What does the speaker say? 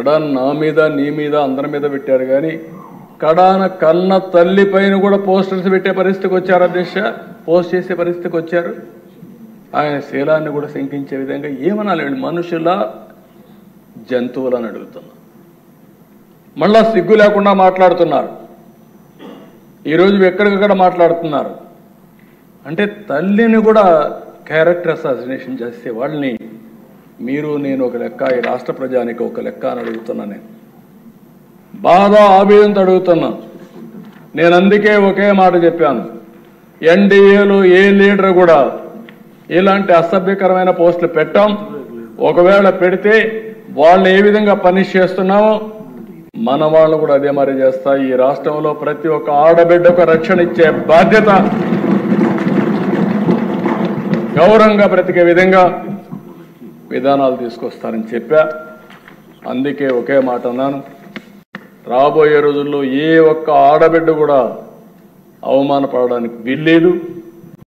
కడాన నా మీద నీ మీద అందరి మీద పెట్టారు కానీ కడాన కన్న తల్లి పైన కూడా పోస్టర్స్ పెట్టే పరిస్థితికి వచ్చారు. అధ్యక్ష పోస్ట్ చేసే పరిస్థితికి వచ్చారు. ఆయన శీలాన్ని కూడా శంకించే విధంగా ఏమనాలండి, మనుషుల జంతువులని అడుగుతున్నా. మళ్ళా సిగ్గు లేకుండా మాట్లాడుతున్నారు. ఈరోజు ఎక్కడికక్కడ మాట్లాడుతున్నారు. అంటే తల్లిని కూడా క్యారెక్టర్ అసాసినేషన్ చేసే వాళ్ళని మీరు నేను ఒక లెక్క, ఈ రాష్ట్ర ప్రజానికి ఒక లెక్క అని అడుగుతున్నా. నేను బాధ ఆవేదనతో అడుగుతున్నా. నేను అందుకే ఒకే మాట చెప్పాను, ఎన్డీఏలో ఏ లీడర్ కూడా ఇలాంటి అసభ్యకరమైన పోస్టులు పెట్టాం. ఒకవేళ పెడితే వాళ్ళని ఏ విధంగా పనిష్ చేస్తున్నామో మన వాళ్ళు కూడా అదే మరి చేస్తా. ఈ రాష్ట్రంలో ప్రతి ఒక్క ఆడబిడ్డకు రక్షణ ఇచ్చే బాధ్యత, గౌరవంగా బ్రతికే విధంగా విధానాలు తీసుకొస్తారని చెప్పా. అందుకే ఒకే మాట అన్నాను, రాబోయే రోజుల్లో ఏ ఒక్క ఆడబిడ్డ కూడా అవమానపడడానికి వీల్లేదు.